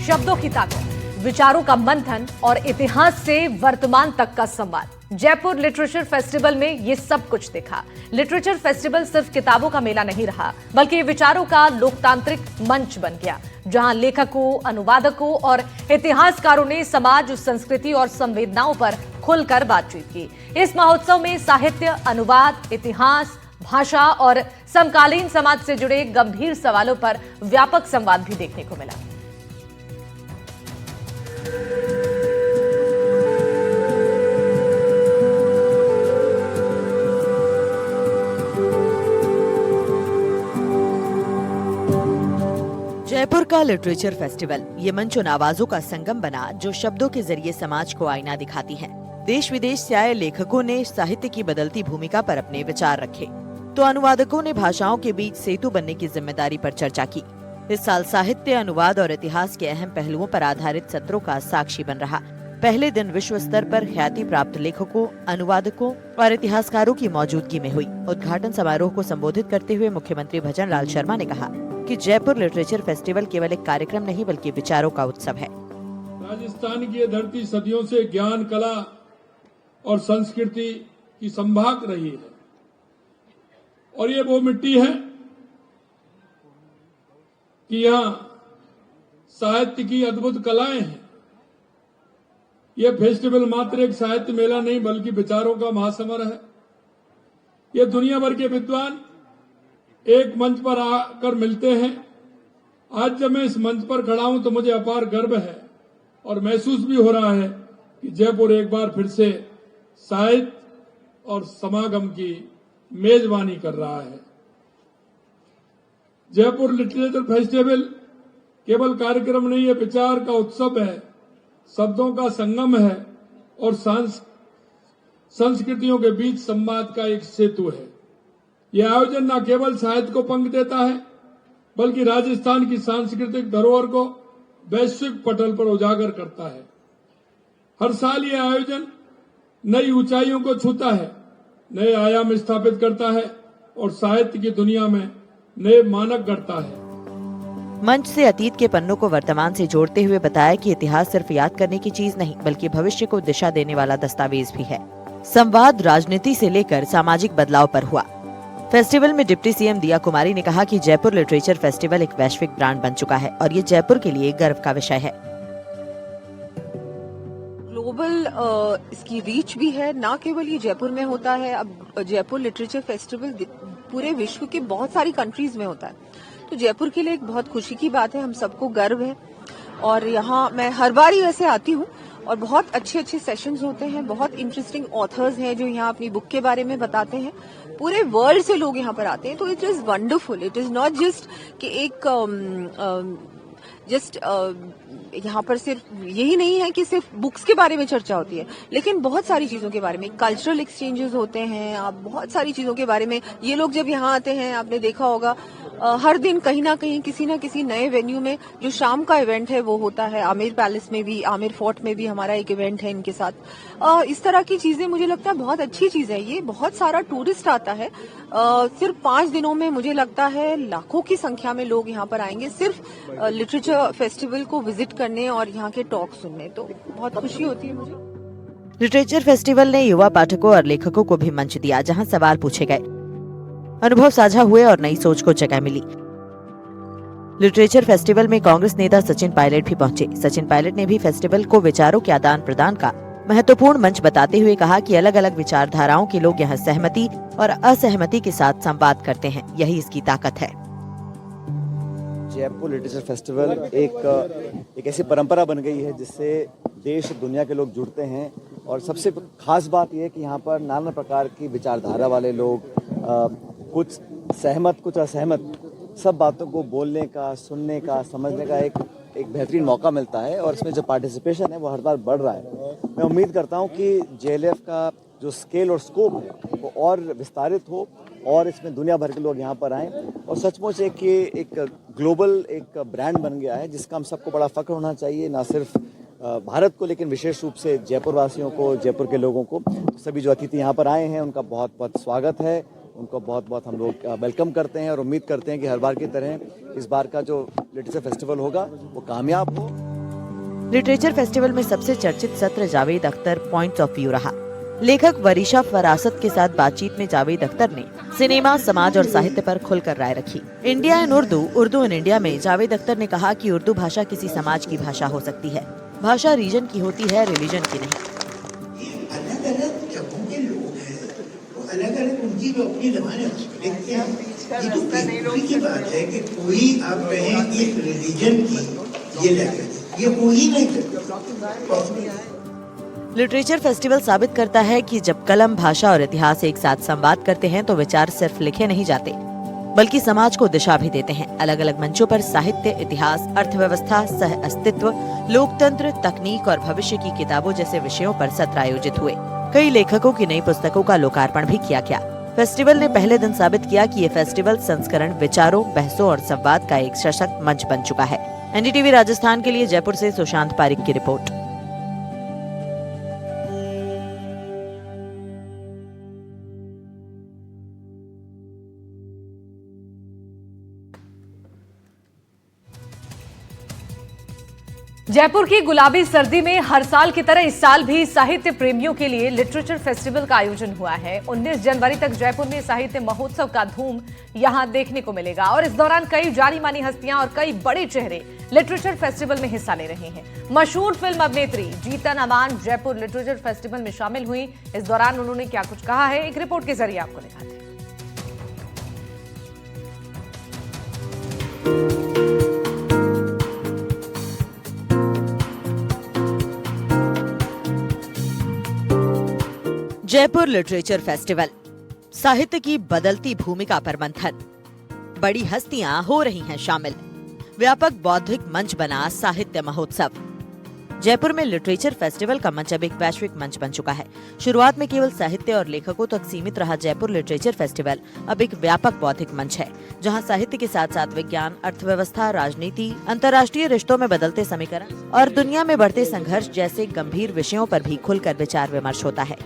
शब्दों की ताकत, विचारों का मंथन और इतिहास से वर्तमान तक का संवाद। जयपुर लिटरेचर फेस्टिवल में ये सब कुछ देखा। लिटरेचर फेस्टिवल सिर्फ किताबों का मेला नहीं रहा, बल्कि विचारों का लोकतांत्रिक मंच बन गया, जहां लेखकों, अनुवादकों और इतिहासकारों ने समाज, संस्कृति और संवेदनाओं पर खुलकर बातचीत की। इस महोत्सव में साहित्य, अनुवाद, इतिहास, भाषा और समकालीन समाज से जुड़े गंभीर सवालों पर व्यापक संवाद भी देखने को मिला। जयपुर का लिटरेचर फेस्टिवल ये मंच उन आवाजों का संगम बना जो शब्दों के जरिए समाज को आईना दिखाती हैं। देश विदेश से आए लेखकों ने साहित्य की बदलती भूमिका पर अपने विचार रखे, तो अनुवादकों ने भाषाओं के बीच सेतु बनने की जिम्मेदारी पर चर्चा की। इस साल साहित्य, अनुवाद और इतिहास के अहम पहलुओं पर आधारित सत्रों का साक्षी बन रहा। पहले दिन विश्व स्तर पर ख्याति प्राप्त लेखकों, अनुवादकों और इतिहासकारों की मौजूदगी में हुई। उद्घाटन समारोह को संबोधित करते हुए मुख्यमंत्री भजन लाल शर्मा ने कहा कि जयपुर लिटरेचर फेस्टिवल केवल एक कार्यक्रम नहीं बल्कि विचारों का उत्सव है। राजस्थान की यह धरती सदियों से ज्ञान, कला और संस्कृति की संभाग रही है और ये वो मिट्टी है कि यहाँ साहित्य की अद्भुत कलाएं हैं। यह फेस्टिवल मात्र एक साहित्य मेला नहीं बल्कि विचारों का महासमर है। ये दुनिया भर के विद्वान एक मंच पर आकर मिलते हैं। आज जब मैं इस मंच पर खड़ा हूं तो मुझे अपार गर्व है और महसूस भी हो रहा है कि जयपुर एक बार फिर से साहित्य और समागम की मेजबानी कर रहा है। जयपुर लिटरेचर फेस्टिवल केवल कार्यक्रम नहीं है, विचार का उत्सव है, शब्दों का संगम है और संस्कृतियों के बीच संवाद का एक सेतु है। यह आयोजन न केवल साहित्य को पंख देता है बल्कि राजस्थान की सांस्कृतिक धरोहर को वैश्विक पटल पर उजागर करता है। हर साल यह आयोजन नई ऊंचाइयों को छूता है, नए आयाम स्थापित करता है और साहित्य की दुनिया में नए मानक गढ़ता है। मंच से अतीत के पन्नों को वर्तमान से जोड़ते हुए बताया कि इतिहास सिर्फ याद करने की चीज नहीं बल्कि भविष्य को दिशा देने वाला दस्तावेज भी है। संवाद राजनीति से लेकर सामाजिक बदलाव पर हुआ। फेस्टिवल में डिप्टी सीएम दिया कुमारी ने कहा कि जयपुर लिटरेचर फेस्टिवल एक वैश्विक ब्रांड बन चुका है और ये जयपुर के लिए गर्व का विषय है। ग्लोबल इसकी रीच भी है, ना केवल ये जयपुर में होता है। अब जयपुर लिटरेचर फेस्टिवल पूरे विश्व के बहुत सारी कंट्रीज में होता है, तो जयपुर के लिए एक बहुत खुशी की बात है, हम सबको गर्व है। और यहाँ मैं हर बार ही वैसे आती हूँ और बहुत अच्छे अच्छे सेशंस होते हैं, बहुत इंटरेस्टिंग ऑथर्स हैं जो यहाँ अपनी बुक के बारे में बताते हैं। पूरे वर्ल्ड से लोग यहाँ पर आते हैं, तो it is wonderful. It is not just कि एक यहाँ पर सिर्फ यही नहीं है कि सिर्फ बुक्स के बारे में चर्चा होती है, लेकिन बहुत सारी चीजों के बारे में कल्चरल एक्सचेंजेस होते हैं। आप बहुत सारी चीजों के बारे में, ये लोग जब यहाँ आते हैं आपने देखा होगा हर दिन कहीं ना कहीं किसी ना किसी नए वेन्यू में जो शाम का इवेंट है वो होता है। आमिर पैलेस में भी, आमिर फोर्ट में भी हमारा एक इवेंट है इनके साथ। इस तरह की चीजें मुझे लगता है बहुत अच्छी चीज है। ये बहुत सारा टूरिस्ट आता है, सिर्फ 5 दिनों में मुझे लगता है लाखों की संख्या में लोग यहाँ पर आएंगे सिर्फ लिटरेचर फेस्टिवल को विजिट करने और यहाँ के टॉक सुनने। तो बहुत खुशी होती है मुझे। लिटरेचर फेस्टिवल ने युवा पाठकों और लेखकों को भी मंच दिया, जहां सवाल पूछे गए, अनुभव साझा हुए और नई सोच को जगह मिली। लिटरेचर फेस्टिवल में कांग्रेस नेता सचिन पायलट भी पहुंचे। सचिन पायलट ने भी फेस्टिवल को विचारों के आदान प्रदान का महत्वपूर्ण मंच बताते हुए कहा कि अलग अलग विचारधाराओं के लोग यहाँ सहमति और असहमति के साथ संवाद करते हैं, यही इसकी ताकत है। जयपुर लिटरेचर फेस्टिवल एक ऐसी परंपरा बन गई है जिससे देश दुनिया के लोग जुड़ते हैं और सबसे खास बात यह है कि यहाँ पर नाना प्रकार की विचारधारा वाले लोग, कुछ सहमत कुछ असहमत, सब बातों को बोलने का, सुनने का, समझने का एक बेहतरीन मौका मिलता है और इसमें जो पार्टिसिपेशन है वो हर बार बढ़ रहा है। मैं उम्मीद करता हूँ कि जेएलएफ का जो स्केल और स्कोप है वो और विस्तारित हो और इसमें दुनिया भर के लोग यहाँ पर आएँ और सचमुच एक ग्लोबल एक ब्रांड बन गया है जिसका हम सबको बड़ा फख्र होना चाहिए, ना सिर्फ भारत को लेकिन विशेष रूप से जयपुर वासियों को, जयपुर के लोगों को। सभी जो अतिथि यहाँ पर आए हैं उनका बहुत बहुत स्वागत है, उनको बहुत बहुत हम लोग वेलकम करते हैं और उम्मीद करते हैं कि हर बार की तरह इस बार का जो लिटरेचर फेस्टिवल होगा वो कामयाब हो। लिटरेचर फेस्टिवल में सबसे चर्चित सत्र Javed Akhtar points of view रहा। लेखक वरीशा फरासत के साथ बातचीत में जावेद अख्तर ने सिनेमा, समाज और साहित्य पर खुलकर राय रखी। India in Urdu, Urdu in India में जावेद अख्तर ने कहा कि उर्दू भाषा किसी समाज की भाषा हो सकती है। भाषा रीजन की होती है, रिलीजन की नहीं। अलग अलग जगहों के लोग हैं, तो अलग अलग उनकी तो अपनी ज़बान है। देखते हैं ये तो बेवकूफ़ी की बात है कि कोई आप कहें एक रिलीजन की ये लैंग्वेज, ये हो ही नहीं सकता। लिटरेचर फेस्टिवल साबित करता है कि जब कलम, भाषा और इतिहास एक साथ संवाद करते हैं तो विचार सिर्फ लिखे नहीं जाते, बल्कि समाज को दिशा भी देते हैं। अलग अलग मंचों पर साहित्य, इतिहास, अर्थव्यवस्था, सह अस्तित्व, लोकतंत्र, तकनीक और भविष्य की किताबों जैसे विषयों पर सत्र आयोजित हुए। कई लेखकों की नई पुस्तकों का लोकार्पण भी किया गया। फेस्टिवल ने पहले दिन साबित किया कि ये फेस्टिवल संस्करण, विचारों, बहसों और संवाद का एक सशक्त मंच बन चुका है। एनडीटीवी राजस्थान के लिए जयपुर से सुशांत पारिक की रिपोर्ट। जयपुर की गुलाबी सर्दी में हर साल की तरह इस साल भी साहित्य प्रेमियों के लिए लिटरेचर फेस्टिवल का आयोजन हुआ है। 19 जनवरी तक जयपुर में साहित्य महोत्सव का धूम यहां देखने को मिलेगा और इस दौरान कई जानी मानी हस्तियां और कई बड़े चेहरे लिटरेचर फेस्टिवल में हिस्सा ले रहे हैं। मशहूर फिल्म अभिनेत्री जीतन अमान जयपुर लिटरेचर फेस्टिवल में शामिल हुई। इस दौरान उन्होंने क्या कुछ कहा है, एक रिपोर्ट के जरिए आपको दिखाते हैं। जयपुर लिटरेचर फेस्टिवल, साहित्य की बदलती भूमिका पर मंथन। बड़ी हस्तियां हो रही हैं शामिल। व्यापक बौद्धिक मंच बना साहित्य महोत्सव। जयपुर में लिटरेचर फेस्टिवल का मंच अब एक वैश्विक मंच बन चुका है। शुरुआत में केवल साहित्य और लेखकों तक सीमित रहा जयपुर लिटरेचर फेस्टिवल अब एक व्यापक बौद्धिक मंच है, जहां साहित्य के साथ साथ विज्ञान, अर्थव्यवस्था, राजनीति, अंतर्राष्ट्रीय रिश्तों में बदलते समीकरण और दुनिया में बढ़ते संघर्ष जैसे गंभीर विषयों पर भी खुलकर विचार विमर्श होता है।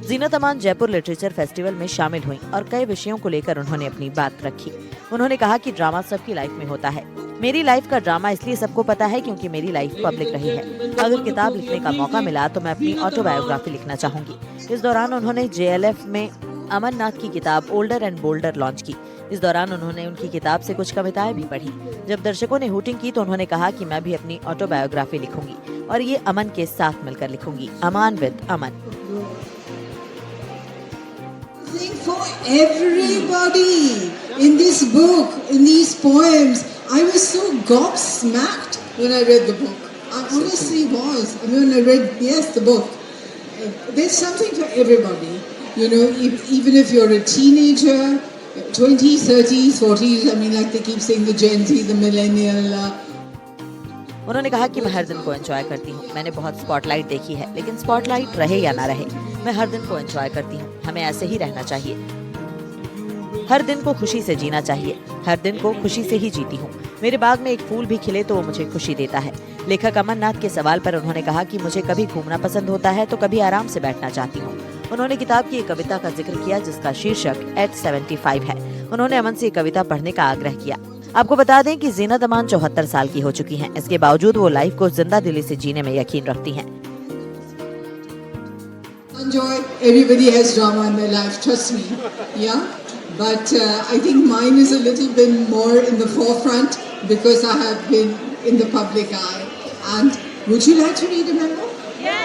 जीनत अमान जयपुर लिटरेचर फेस्टिवल में शामिल हुई और कई विषयों को लेकर उन्होंने अपनी बात रखी। उन्होंने कहा कि ड्रामा सबकी लाइफ में होता है। मेरी लाइफ का ड्रामा इसलिए सबको पता है क्योंकि मेरी लाइफ पब्लिक रही है। अगर किताब लिखने का मौका मिला तो मैं अपनी ऑटोबायोग्राफी लिखना चाहूंगी। इस दौरान उन्होंने JLF में अमन नाथ की किताब ओल्डर एंड बोल्डर लॉन्च की। इस दौरान उन्होंने उनकी किताब से कुछ कविताएं भी पढ़ी। जब दर्शकों ने हूटिंग की तो उन्होंने कहा कि मैं भी अपनी ऑटोबायोग्राफी लिखूंगी और ये अमन के साथ मिलकर लिखूंगी। Amaan with Aman. For everybody in this book, in these poems, I was so gobsmacked when I read the book. I honestly was. I mean, when I read, the book. There's something for everybody. You know, even if you're a teenager, 20s, 30s, 40s, I mean, like they keep saying the Gen Z, the millennial. उन्होंने कहा कि मैं हर दिन को enjoy करती हूँ। मैंने बहुत स्पॉटलाइट देखी है, लेकिन स्पॉटलाइट रहे या ना रहे, मैं हर दिन को एंजॉय करती हूँ। हमें ऐसे ही रहना चाहिए। हर दिन को खुशी से जीना चाहिए। हर दिन को खुशी से ही जीती हूँ। मेरे बाग में एक फूल भी खिले तो वो मुझे खुशी देता है। लेखक अमन नाथ के सवाल पर उन्होंने कहा कि मुझे कभी घूमना पसंद होता है तो कभी आराम से बैठना चाहती हूँ। उन्होंने किताब की एक कविता का जिक्र किया जिसका शीर्षक @75 है। उन्होंने अमन से कविता पढ़ने का आग्रह किया। आपको बता दें कि जीनत अमान 74 साल की हो चुकी हैं। इसके बावजूद वो लाइफ को जिंदा दिली से जीने में यकीन रखती हैं। Enjoy. Everybody has drama in their life, trust me. Yeah, but I think mine is a little bit more in the forefront because I have been in the public eye. And would you like to read a memo? Yeah.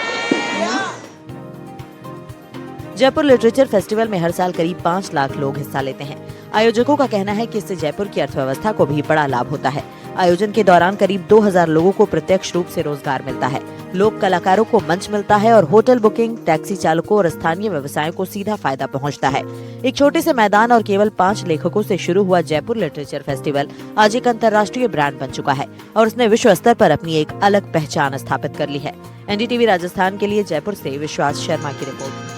Jaipur literature festival में हर साल करीब 5 लाख लोग हिस्सा लेते हैं। आयोजकों का कहना है कि इससे जयपुर की अर्थव्यवस्था को भी बड़ा लाभ होता है। आयोजन के दौरान करीब 2000 लोगों को प्रत्यक्ष रूप से रोजगार मिलता है। लोक कलाकारों को मंच मिलता है और होटल बुकिंग, टैक्सी चालकों और स्थानीय व्यवसायों को सीधा फायदा पहुंचता है। एक छोटे से मैदान और केवल 5 लेखकों से शुरू हुआ जयपुर लिटरेचर फेस्टिवल आज एक अंतर्राष्ट्रीय ब्रांड बन चुका है और उसने विश्व स्तर पर अपनी एक अलग पहचान स्थापित कर ली है। एनडीटीवी राजस्थान के लिए जयपुर से विश्वास शर्मा की रिपोर्ट।